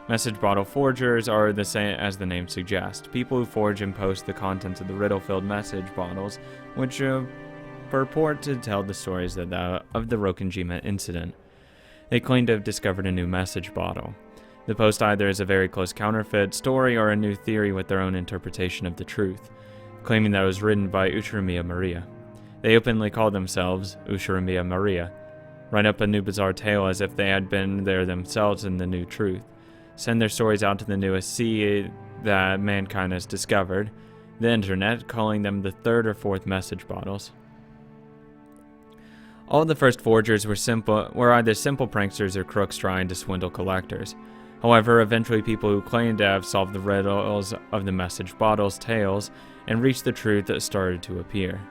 Message bottle forgers are the same as the name suggests. People who forge and post the contents of the riddle-filled message bottles, which purport to tell the stories of the Rokkenjima incident. They claim to have discovered a new message bottle. The post either is a very close counterfeit story or a new theory with their own interpretation of the truth, claiming that it was written by Ushirimiya Maria. They openly call themselves Ushirimiya Maria, write up a new bizarre tale as if they had been there themselves in the new truth, send their stories out to the newest sea that mankind has discovered, the internet, calling them the third or fourth message bottles. All the first forgers were either simple pranksters or crooks trying to swindle collectors. However, eventually people who claimed to have solved the riddles of the message bottles' tales and reached the truth started to appear.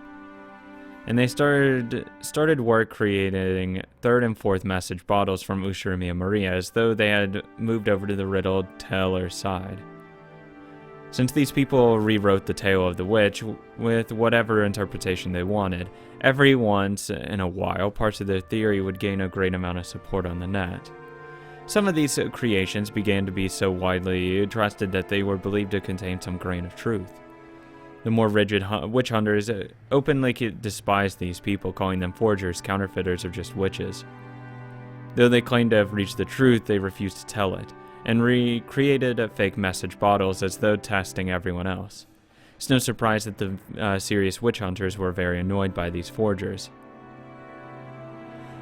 And they started work creating third and fourth message bottles from Ushirimiya Maria as though they had moved over to the riddle teller side. Since these people rewrote the tale of the witch with whatever interpretation they wanted, every once in a while parts of their theory would gain a great amount of support on the net. Some of these creations began to be so widely trusted that they were believed to contain some grain of truth. The more rigid witch hunters openly despised these people, calling them forgers, counterfeiters, or just witches. Though they claimed to have reached the truth, they refused to tell it, and recreated fake message bottles as though testing everyone else. It's no surprise that the serious witch hunters were very annoyed by these forgers.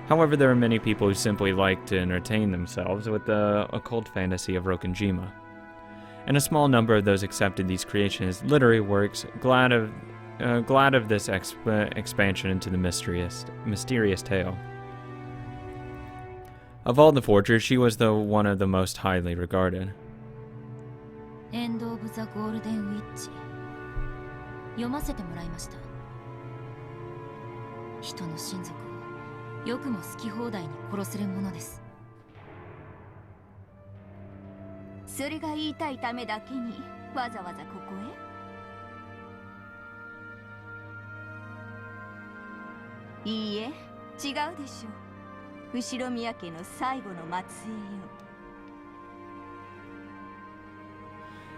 However, there are many people who simply like to entertain themselves with the occult fantasy of Rokkenjima. And a small number of those accepted these creations as literary works, glad of this expansion into the mysterious tale. Of all the forgers, she was one of the most highly regarded. End of the Golden Witch. 読ませてもらいました。人の親族をよくも好き放題に殺せるものです。それが言いたいためだけにわざわざここへ？いいえ、違うでしょう。後宮家の最後の末裔よ。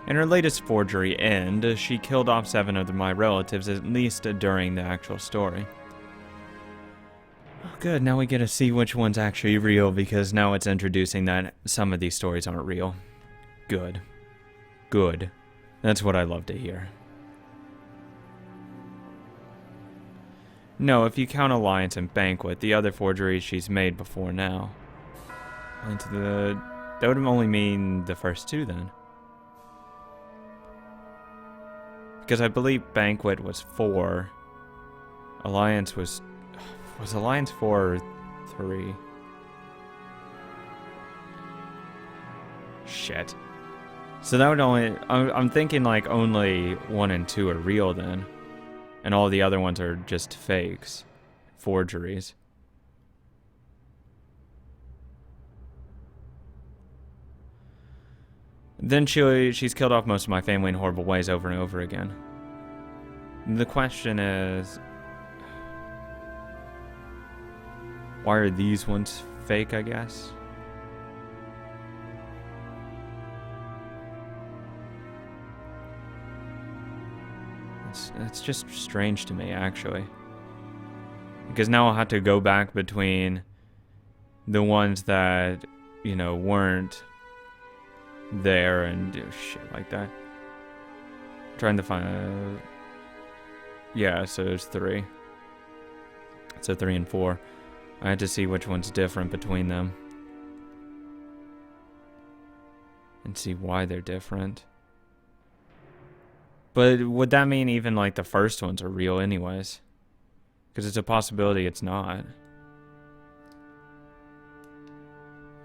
In her latest forgery, End, she killed off 7 of my relatives, at least during the actual story. Oh, good, now we get to see which one's actually real, because now it's introducing that some of these stories aren't real. Good. Good. That's what I love to hear. No, if you count Alliance and Banquet, the other forgeries she's made before now. That would only mean the first 2 then. Because I believe Banquet was 4. Alliance was Alliance 4 or 3? Shit. So that would I'm thinking like only 1 and 2 are real then. And all the other ones are just fakes. Forgeries. Then she's killed off most of my family in horrible ways over and over again. The question is, why are these ones fake, I guess? It's just strange to me, actually. Because now I'll have to go back between the ones that, weren't there and do shit like that. I'm trying to find yeah, so there's 3. So 3 and 4. I had to see which one's different between them. And see why they're different. But would that mean even like the first ones are real anyways? Because it's a possibility it's not.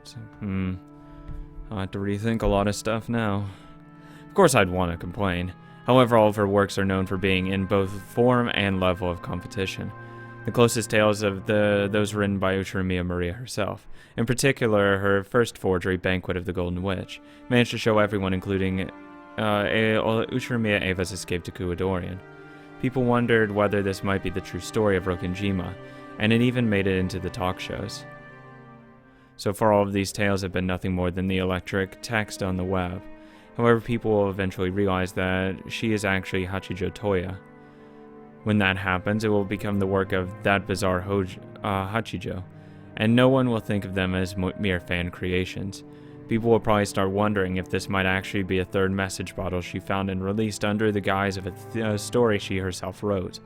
So, I'll have to rethink a lot of stuff now. Of course I'd want to complain. However, all of her works are known for being in both form and level of competition. The closest tales of those written by Ushirimiya Maria herself. In particular, her first forgery, Banquet of the Golden Witch, managed to show everyone, including Ushirimiya Ava's escape to Kuwadorian. People wondered whether this might be the true story of Rokkenjima, and it even made it into the talk shows. So far, all of these tales have been nothing more than the electric text on the web. However, people will eventually realize that she is actually Hachijo Toya. When that happens, it will become the work of that bizarre Hachijo, and no one will think of them as mere fan creations. People will probably start wondering if this might actually be a third message bottle she found and released under the guise of a story she herself wrote.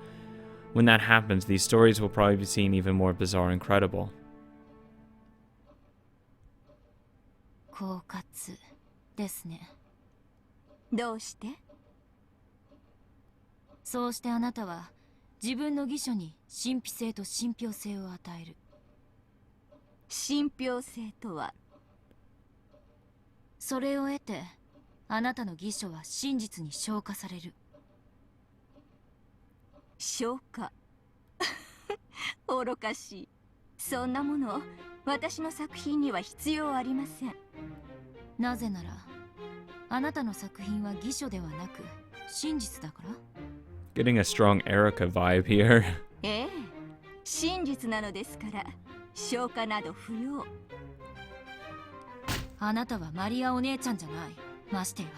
When that happens, these stories will probably be seen even more bizarre and credible. 狡猾ですね。どうして？そうしてあなたは自分の義書に神秘性と信憑性を与える。信憑性とは？それを得て、あなたの義書は真実に昇華される。昇華？愚かしい。そんなもの、私の作品には必要ありません。なぜなら、あなたの作品は義書ではなく真実だから。Getting a strong Erica vibe here. ええ、真実なのですから、昇華など不要。あなたはマリアお姉ちゃんじゃない。ましてや、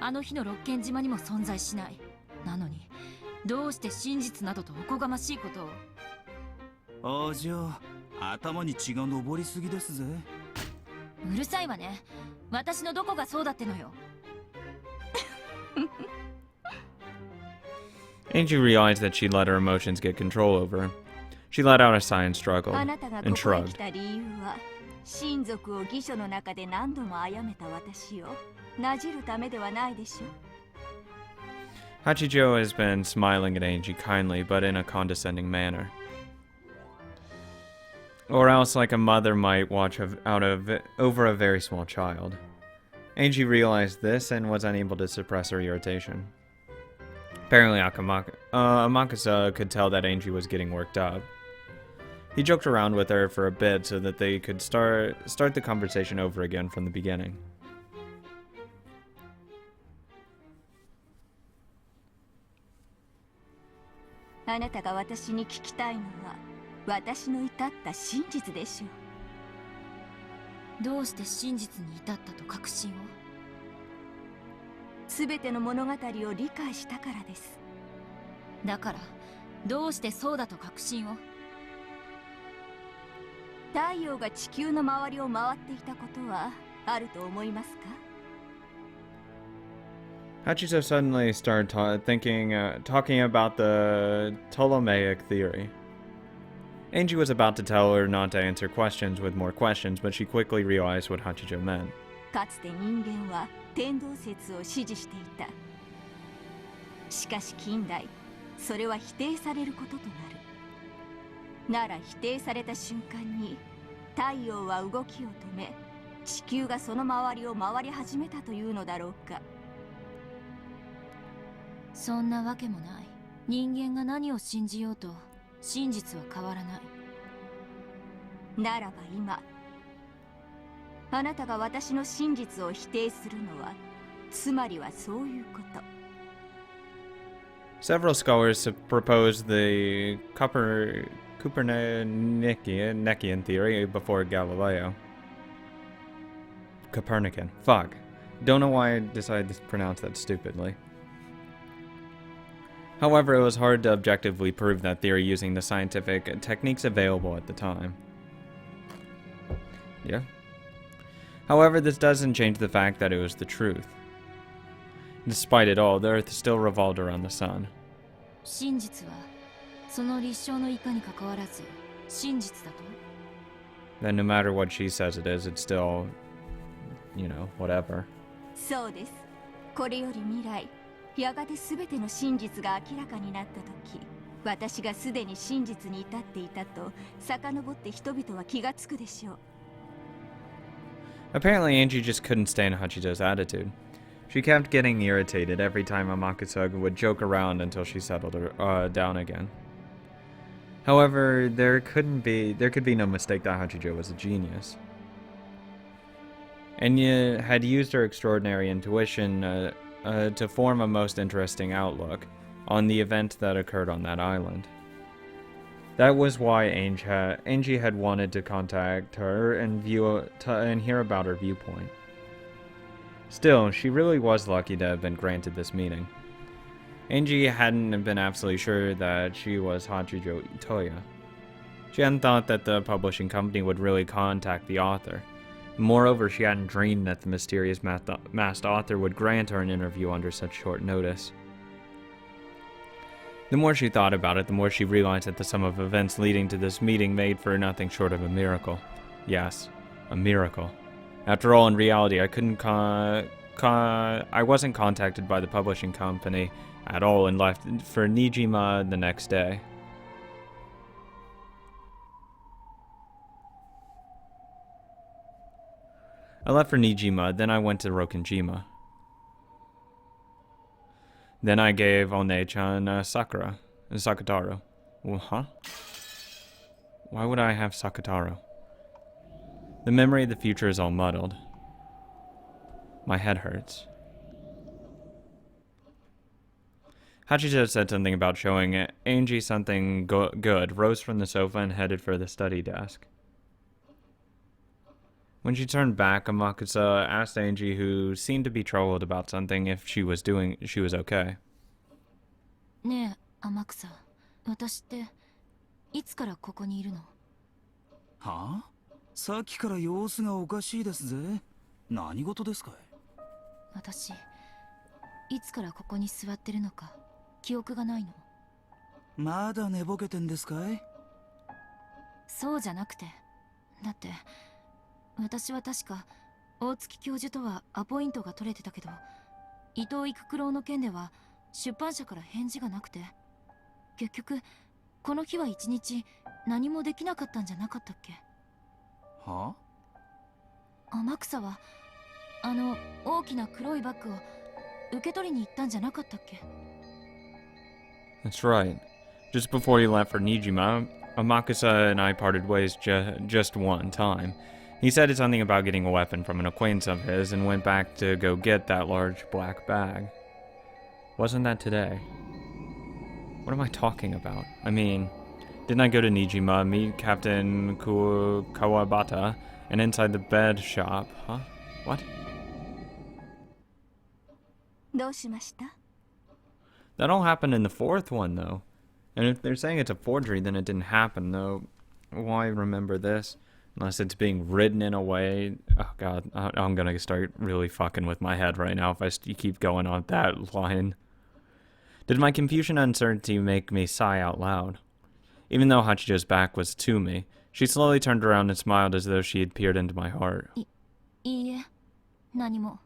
あの日の六軒島にも存在しない。なのに、どうして真実などとおこがましいことを。あじゃあ、頭に血が上りすぎですぜ。うるさいわね。私のどこがそうだってのよ。Angie realized that she'd let her emotions get control over her. She let out a sigh and struggled, あなたが and ここへ来 shrugged. た理由は、親族を義書の中で何度も殺めた私をなじるためではないでしょう。Hachijo has been smiling at Angie kindly, but in a condescending manner. Or else like a mother might watch over a very small child. Angie realized this and was unable to suppress her irritation. Apparently Amakusa could tell that Angie was getting worked up. He joked around with her for a bit so that they could start the conversation over again from the beginning. あなたが私に聞きたいのは、私の至った真実でしょう。どうして真実に至ったと確信を。すべての物語を理解したからです。だから、どうしてそうだと確信を。太陽が地球の周りを回っていたことはあると思いますか？ Hachijo suddenly started talking about the Ptolemaic theory. Angie was about to tell her not to answer questions with more questions, but she quickly realized what Hachijo meant. かつて人間は天動説を支持していた。しかし近代、それは否定されることとなる。なら否定された瞬間に、太陽は動きを止め、地球がその周りを回り始めたというのだろうか。そんなわけもない。人間が何を信じようと、真実は変わらない。ならば今、あなたが私の真実を否定するのは、つまりはそういうこと。Several scholars proposed the Copernican theory before Galileo. Copernican. Fuck. Don't know why I decided to pronounce that stupidly. However, it was hard to objectively prove that theory using the scientific techniques available at the time. Yeah. However, this doesn't change the fact that it was the truth. Despite it all, the Earth still revolved around the sun. 真実は、その立証のいかに関わらず、真実だと。 Then no matter what she says it is, it's still, whatever. そうです。これより未来、やがて全ての真実が明らかになった時、私がすでに真実に至っていたと遡って人々は気がつくでしょう。Apparently, Angie just couldn't stand Hachijo's attitude. She kept getting irritated every time Amakusa would joke around until she settled her down again. However, there could be no mistake that Hachijo was a genius. Anya had used her extraordinary intuition to form a most interesting outlook on the event that occurred on that island. That was why Angie had wanted to contact her and hear about her viewpoint. Still, she really was lucky to have been granted this meeting. Angie hadn't been absolutely sure that she was Hachijo Itoya. She hadn't thought that the publishing company would really contact the author. Moreover, she hadn't dreamed that the mysterious masked author would grant her an interview under such short notice. The more she thought about it, the more she realized that the sum of events leading to this meeting made for nothing short of a miracle. Yes, a miracle. After all, in reality, I wasn't contacted by the publishing company at all and left for Nijima the next day. I left for Nijima, then I went to Rokenjima. Then I gave One-chan Sakataro. Huh? Why would I have Sakataro? The memory of the future is all muddled. My head hurts. Hachijo said something about showing Angie something good, rose from the sofa and headed for the study desk. When she turned back, Amakusa asked Angie, who seemed to be troubled about something, if she was okay. ねえ、天草。私っていつからここにいるの？はあ？さっきから様子がおかしいですぜ。何事ですかい？私、いつからここに座ってるのか記憶がないの。まだ寝ぼけてんですかい？そうじゃなくて、だって私は確か大月教授とはアポイントが取れてたけど、伊藤育九郎の件では出版社から返事がなくて、結局この日は一日何もできなかったんじゃなかったっけ？はあ？天草はあの大きな黒いバッグを受け取りに行ったんじゃなかったっけ？ That's right. Just before he left for Nijima, Amakusa and I parted ways just one time. He said something about getting a weapon from an acquaintance of his and went back to go get that large black bag. Wasn't that today? What am I talking about? I mean, didn't I go to Nijima, meet Captain Kawabata, and inside the bed shop? Huh? What? どうしました？ That all happened in the fourth one, though. And if they're saying it's a forgery, then it didn't happen, though. Why remember this? Unless it's being written in a way. Oh god, I'm gonna start really fucking with my head right now if I keep going on that line. Did my confusion and uncertainty make me sigh out loud? Even though Hachijo's back was to me, she slowly turned around and smiled as though she had peered into my heart. いいえ、何も。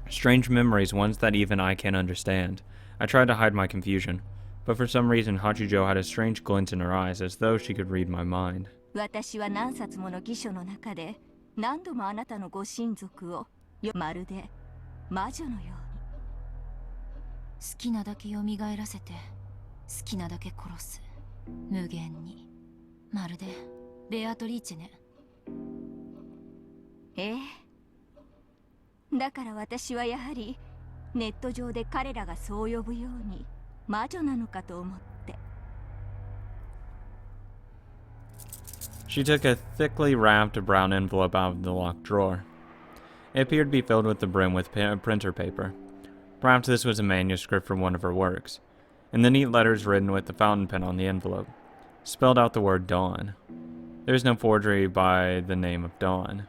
Strange memories, ones that even I can't understand. I tried to hide my confusion, but for some reason Hachijo had a strange glint in her eyes, as though she could read my mind. 私は何冊もの偽書の中で何度もあなたのご親族をまるで魔女のように。好きなだけ蘇らせて、好きなだけ殺す。無限に。まるでベアトリーチェね。ええ。だから私はやはりネット上で彼らがそう呼ぶように魔女なのかと思って。She took a thickly wrapped brown envelope out of the locked drawer. It appeared to be filled with the brim with printer paper. Perhaps this was a manuscript from one of her works, and the neat letters written with the fountain pen on the envelope spelled out the word Dawn. There is no forgery by the name of Dawn,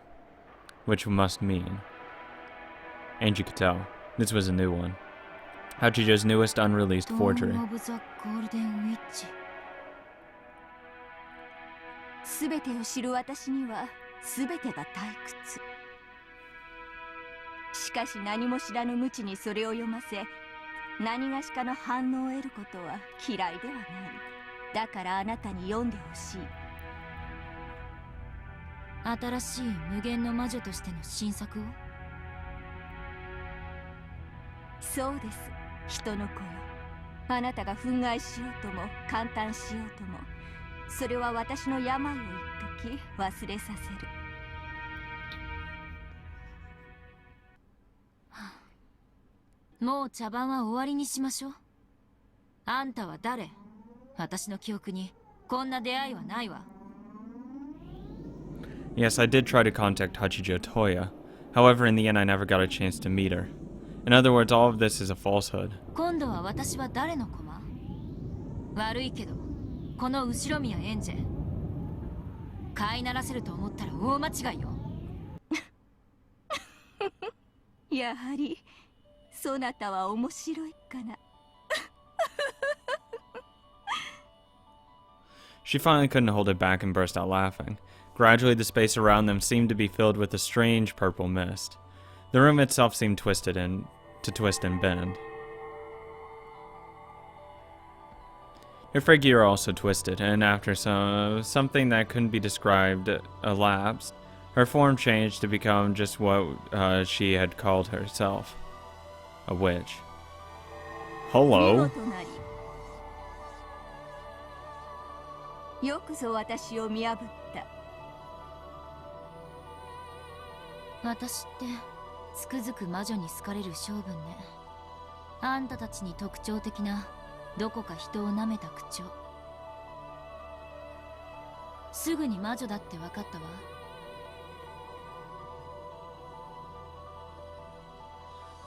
which must mean... Angie could tell. This was a new one. Hachijo's newest unreleased forgery. すべてを知る私にはすべてが退屈。しかし何も知らぬ無知にそれを読ませ、何がしかの反応を得ることは嫌いではない。だからあなたに読んでほしい。新しい無限の魔女としての新作を？そうです、人の子よ。あなたが憤慨しようとも感嘆しようとも、それは私の病を一時忘れさせる。もう茶番は終わりにしましょう。あんたは誰？私の記憶にこんな出会いはないわ。 Yes, I did try to contact Hachijo Toya. However, in the end, I never got a chance to meet her. In other words, all of this is a falsehood. 今度は私は誰の駒？悪いけどこの後ろ宮エンジェ飼いならせると思ったら大間違いよ。やはりそなたは面白いかな。She finally couldn't hold it back and burst out laughing. Gradually, the space around them seemed to be filled with a strange purple mist. The room itself seemed to twist and bend. Her figure also twisted, and after something that couldn't be described elapsed, her form changed to become just what she had called herself. A witch. Hello? よくぞ私を見破った。私ってつくづく魔女に好かれる性分ね。あんたたちに特徴的などこか人を舐めた口調。すぐに魔女だって分かったわ。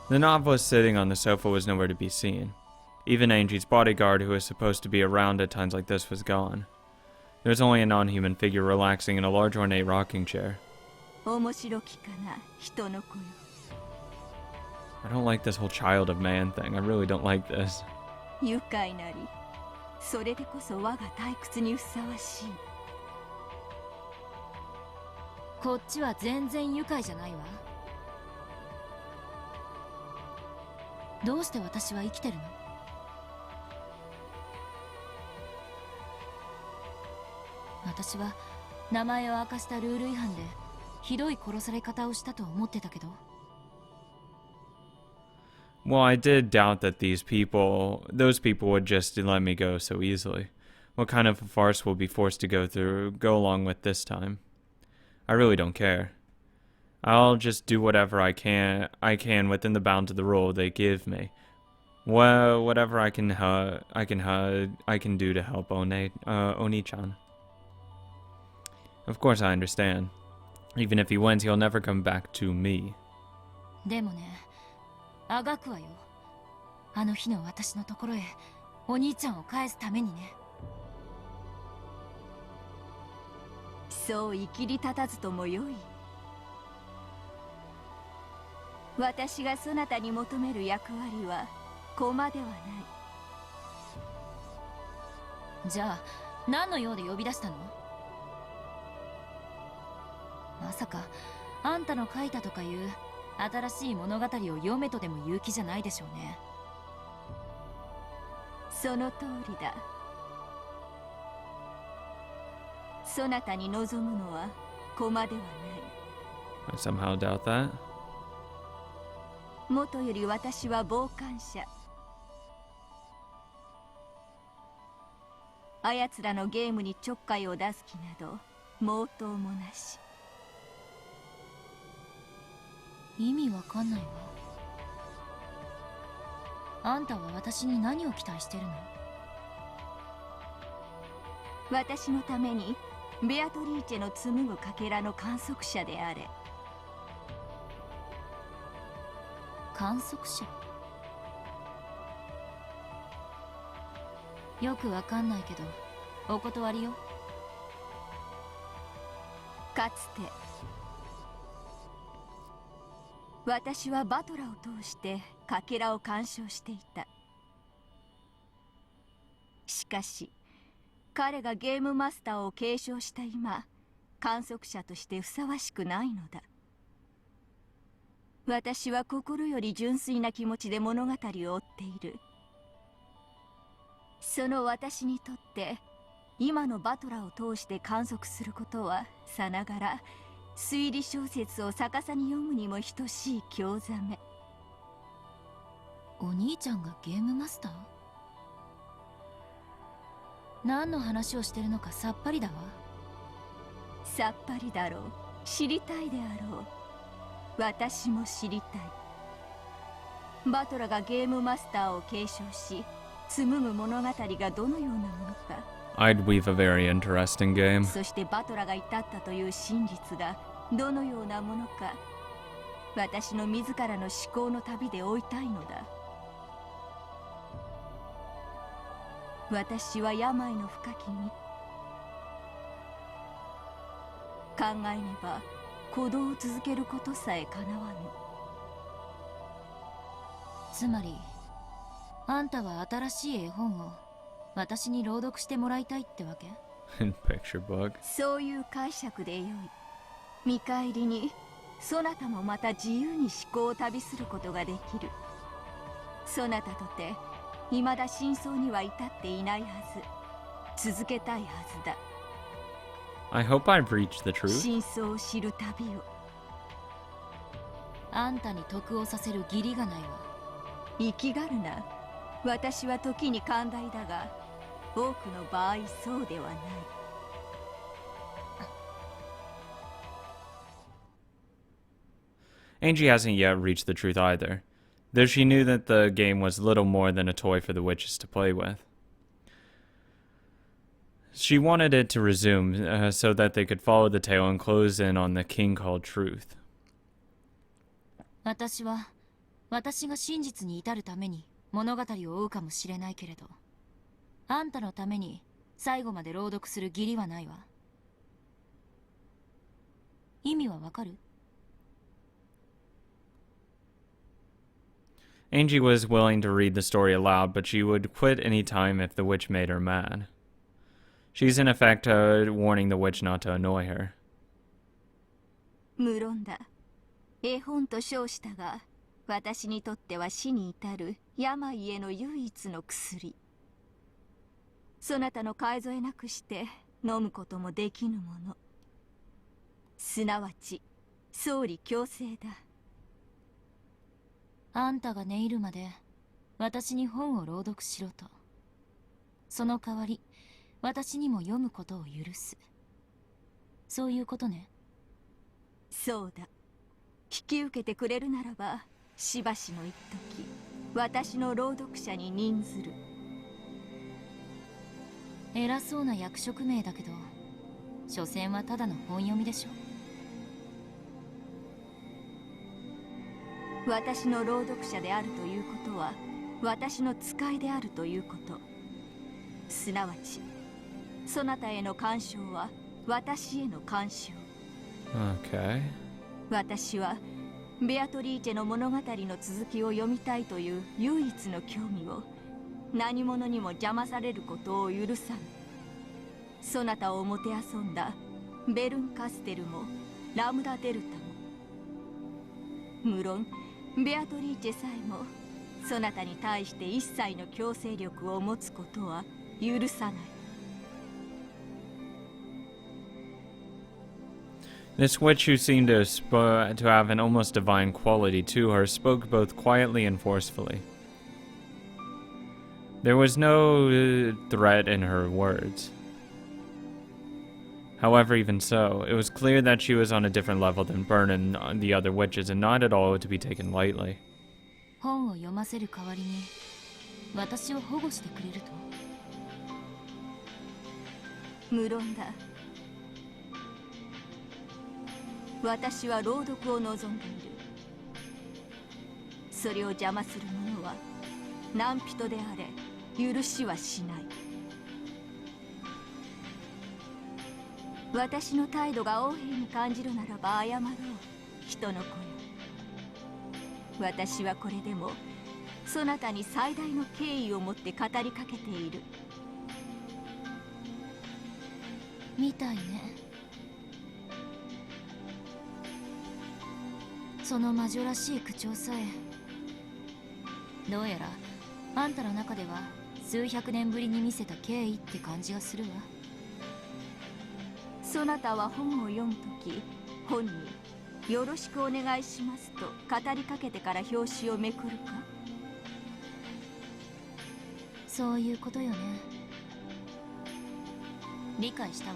The novelist sitting on the sofa was nowhere to be seen. Even Angie's bodyguard, who was supposed to be around at times like this, was gone. There was only a non-human figure relaxing in a large ornate rocking chair. 面白きかな、人の子よ。I don't like this whole child of man thing. I really don't like this. 愉快なり、それでこそ我が退屈にふさわしい。こっちは全然愉快じゃないわ。どうして私は生きてるの？私は名前を明かしたルール違反でひどい殺され方をしたと思ってたけど。Well, I did doubt that those people would just let me go so easily. What kind of a farce will be forced to go along with this time? I really don't care. I'll just do whatever I can within the bounds of the rule they give me. Well, whatever I can do to help Oni-chan. Of course I understand. Even if he wins, he'll never come back to me. でもね、あがくわよ。あの日の私のところへお兄ちゃんを返すためにね。そう生きり立たずともよい。私がそなたに求める役割は駒ではない。じゃあ何の用で呼び出したの？まさかあんたの書いたとかいう新しい物語を読めとでも言う気じゃないでしょうね。その通りだ。そなたに望むのは駒ではない。I somehow doubt that. もとより私は傍観者。あやつらのゲームにちょっかいを出す気など毛頭もなし。意味わかんないわ。あんたは私に何を期待してるの？私のためにベアトリーチェの紡ぐかけらの観測者であれ。観測者？よくわかんないけどお断りよ。かつて私はバトラを通してかけらを鑑賞していた。しかし彼がゲームマスターを継承した今、観測者としてふさわしくないのだ。私は心より純粋な気持ちで物語を追っている。その私にとって今のバトラを通して観測することはさながら推理小説を逆さに読むにも等しい興ざめ。お兄ちゃんがゲームマスター？何の話をしてるのかさっぱりだわ。さっぱりだろう。知りたいであろう。私も知りたい。バトラがゲームマスターを継承し紡ぐ物語がどのようなものか、 I'd weave a very interesting game. そしてバトラが至ったという真実がどのようなものか、私の自らの思考の旅で追いたいのだ。私は病の深きに考えねば鼓動を続けることさえかなわぬ。つまりあんたは新しい絵本を私に朗読してもらいたいってわけ？ In picture book. そういう解釈でよい。見返りにそなたもまた自由に思考を旅することができる。そなたとて未だ真相には至っていないはず。続けたいはずだ。 I hope I've reached the truth. 真相を知る旅を。あんたに得をさせる義理がないわ。生きがるな。私は時に寛大だが、多くの場合そうではない。Angie hasn't yet reached the truth either, though she knew that the game was little more than a toy for the witches to play with. She wanted it to resume so that they could follow the tale and close in on the king called Truth. 私が真実に至るために物語を追うかもしれないけれど、あんたのために最後まで朗読する義理はないわ。意味はわかる？ Angie was willing to read the story aloud, but she would quit any time if the witch made her mad. She's in effect warning the witch not to annoy her. 無論だ。絵本と称したが、私にとっては死に至る病への唯一の薬。そなたの介添えなくして飲むこともできぬもの。すなわち総理強制だ。あんたが寝入るまで私に本を朗読しろと。その代わり私にも読むことを許す。そういうことね。そうだ。引き受けてくれるならば、しばしの一時私の朗読者に任ずる。偉そうな役職名だけど、所詮はただの本読みでしょ。私の朗読者であるということは、私の使いであるということ。すなわちそなたへの干渉は私への干渉。 Okay. 私はベアトリーチェの物語の続きを読みたいという唯一の興味を何者にも邪魔されることを許さぬ。そなたをもてあそんだベルンカステルもラムダデルタも、無論ベアトリーチェさえもそなたに対して一切の強制力を持つことは許さない。 This witch, who seemed to have an almost divine quality to her, spoke both quietly and forcefully. There was no threat in her words. However, even so, it was clear that she was on a different level than Bern and the other witches, and not at all to be taken lightly. 本を読ませる代わりに私を保護してくれると？無論だ。私は朗読を望んでいる。それを邪魔する者は何人であれ許しはしない。私の態度が横柄に感じるならば謝ろう、人の子よ。私はこれでもそなたに最大の敬意を持って語りかけている。みたいね。その魔女らしい口調さえ、どうやらあんたの中では数百年ぶりに見せた敬意って感じがするわ。そなたは本を読むとき、本によろしくお願いしますと語りかけてから表紙をめくるか？そういうことよね。理解したわ。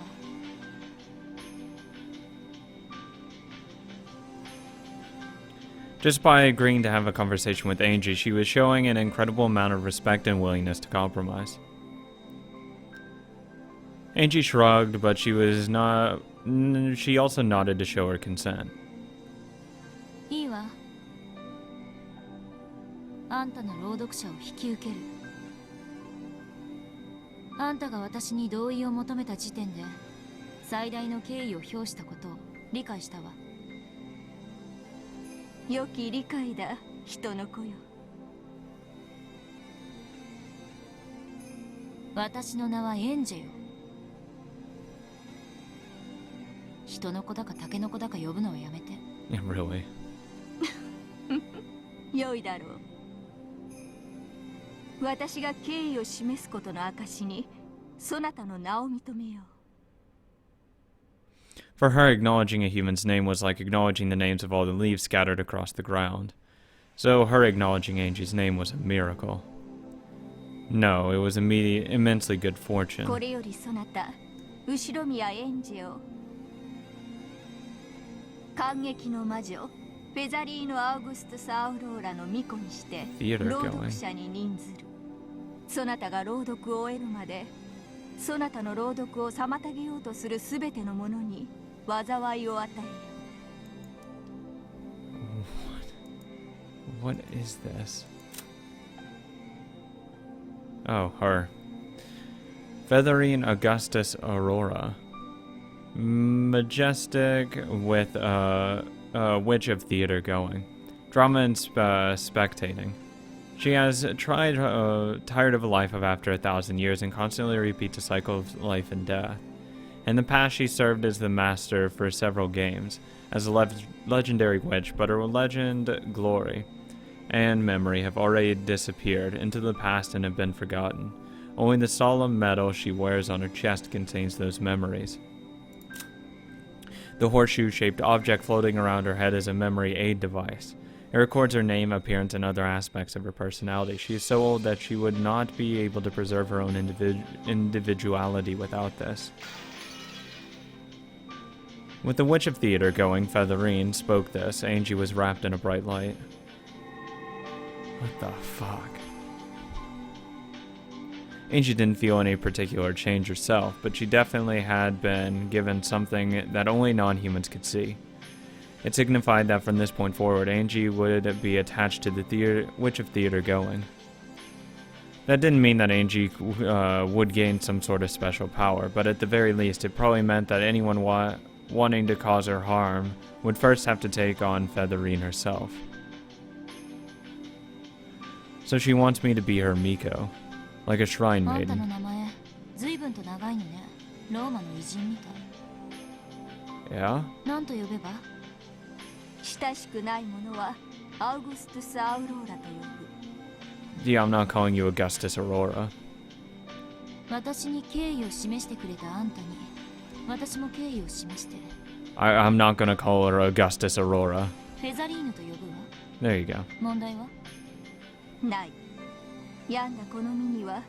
Just by agreeing to have a conversation with Angie, she was showing an incredible amount of respect and willingness to compromise. Angie shrugged, but she also nodded to show her consent. いいわ。あんたの朗読者を引き受ける。あんたが私に同意を求めた時点で最大の敬意を表したことを理解したわ。良き理解だ、人の子よ。私の名はエンジェよ。人の子だかタケノコだか呼ぶのはやめて。Yeah, really? 良いだろう。私が敬意を示すことの証に、そなたの名を認めよう。For her, acknowledging a human's name was like acknowledging the names of all the leaves scattered across the ground. So her acknowledging Angie's name was a miracle. No, it was immensely good fortune. これよりそなた、後ろ宮エンジェを。感激の魔女、フェザリーノ・アウグストゥス・アウローラの巫女にして、朗読者に任ずる。そなたが朗読を終えるまで、そなたの朗読を妨げようとするすべてのものに、災いを与えよ。What is this? Oh, her. Featherine Augustus Aurora. Majestic with a witch of theater going. Drama and spectating. She has tired of a life of after 1,000 years and constantly repeats a cycle of life and death. In the past, she served as the master for several games, as a legendary witch, but her legend, glory, and memory have already disappeared into the past and have been forgotten. Only the solemn medal she wears on her chest contains those memories. The horseshoe-shaped object floating around her head is a memory aid device. It records her name, appearance, and other aspects of her personality. She is so old that she would not be able to preserve her own individuality without this. With the Witch of Theater going, Featherine spoke this. Angie was wrapped in a bright light. What the fuck? Angie didn't feel any particular change herself, but she definitely had been given something that only non-humans could see. It signified that from this point forward, Angie would be attached to the Witch of Theater going. That didn't mean that Angie would gain some sort of special power, but at the very least, it probably meant that anyone wanting to cause her harm would first have to take on Featherine herself. So she wants me to be her Miko, like a shrine maiden. Yeah? 親しくない者はアウグストゥス・アウローラと呼ぶ。Yeah, I'm not calling you Augustus Aurora. 私に敬意を示してくれたあんたに、私も敬意を示して。I'm not gonna call her Augustus Aurora. フェザリーヌと呼ぶわ。There you go. 問題は？ない。病んだこの身には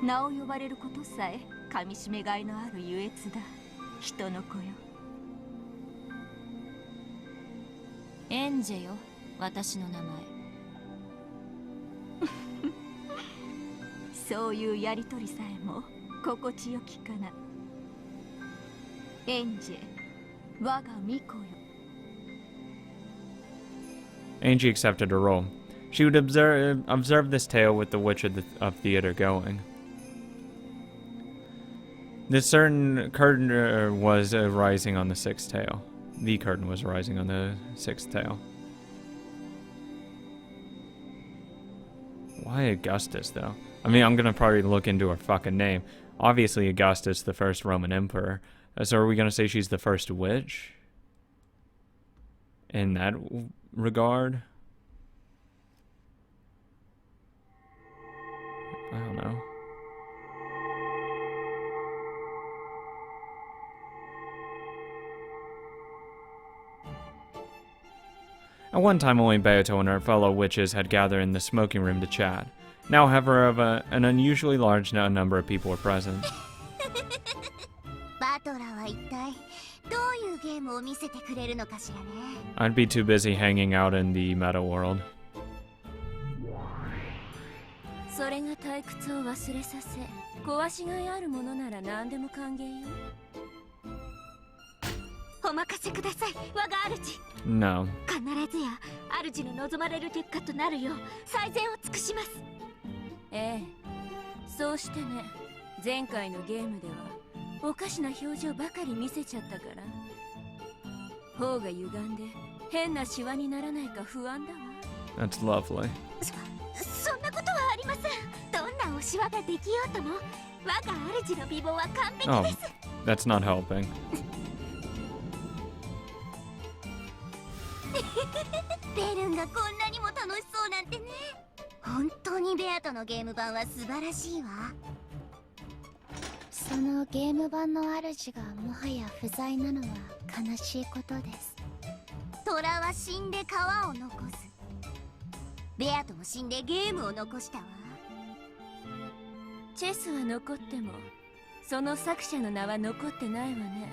名を呼ばれることさえ噛み締めがいのある優越だ。人の子よ。エンジェよ、私の名前。そういうやりとりさえも心地よきかな。エンジェ、我が巫女よ。Angie accepted her role. She would observe this tale with the Witch of Theater going. This certain curtain was rising on the sixth tale. The curtain was rising on the sixth tale. Why Augustus, though? I mean, I'm gonna probably look into her fucking name. Obviously, Augustus, the first Roman emperor. So are we gonna say she's the first witch? In that regard? I don't know. At one time, only Beato and her fellow witches had gathered in the smoking room to chat. Now, however, an unusually large number of people were present. バトラは一体どういうゲームを見見せてくれるのかしらね。 I'd be too busy hanging out in the meta world. それが退屈を忘れさせ壊しがいあるものなら何でも歓迎よ。お任せください、我が主。 No. 必ずや主の望まれる結果となるよう最善を尽くします。ええ、そうしてね。前回のゲームではおかしな表情ばかり見せちゃったから頬が歪んで変なシワにならないか不安だわ。 That's lovely. そんなことはありません。どんなおしわができようとも我が主の美貌は完璧 Oh, です。 that's not helping. ベルンがこんなにも楽しそうなんてね。本当にベアとのゲーム版は素晴らしいわ。そのゲーム版の主がもはや不在なのは悲しいことです。虎は死んで皮を残す。ベアとも死んでゲームを残したわ。チェスは残ってもその作者の名は残ってないわね。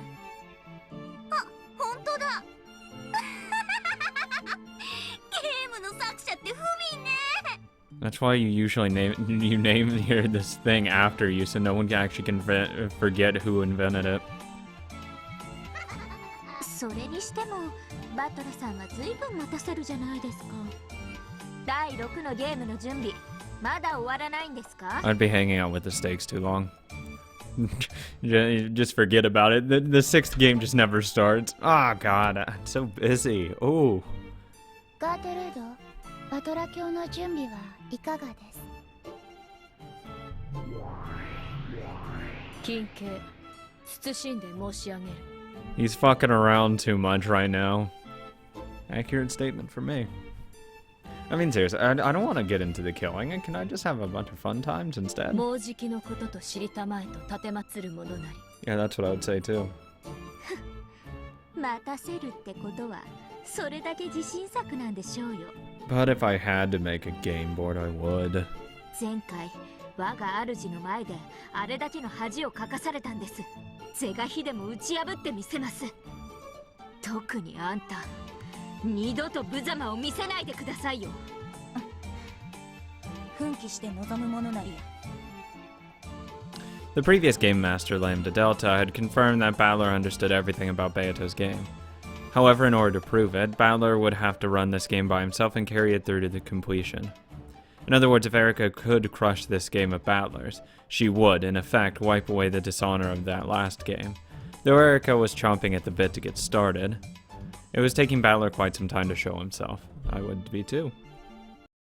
あ、本当だ。ゲームの作者って不憫ね。 That's why you usually name here this thing after you, so no one can actually forget who invented it. それにしてもバトラさんは随分待たせるじゃないですか。第6のゲームの準備まだ終わらないんですか？ I'd be hanging out with the stakes too long. Just forget about it. The sixth game just never starts. Oh god, I'm so busy. Oh. ガーテルード、バトラ教の準備はいかがです？金系謹んで申し上げる。 He's fucking around too much right now. Accurate statement for me. I mean, seriously, I don't want to get into the killing. Can I just have a bunch of fun times instead? もうじきのことと知りたまえと奉るものなり。 Yeah, that's what I would say too. 待たせるってことはそれだけ自信作なんでしょうよ。 But if I had to make a game board, I would. 前回我が主の前であれだけの恥をかかされたんです。是が非でも打ち破ってみせます。特にあんた二度と無様を見せないでくださいよ。奮起して臨むものなりや。 The previous game master, Lambda Delta, had confirmed that Balor understood everything about Beato's game. However, in order to prove it, Balor would have to run this game by himself and carry it through to the completion. In other words, if Erica could crush this game of Balor's, she would, in effect, wipe away the dishonor of that last game. Though Erica was chomping at the bit to get started, it was taking Balor quite some time to show himself. I would be too.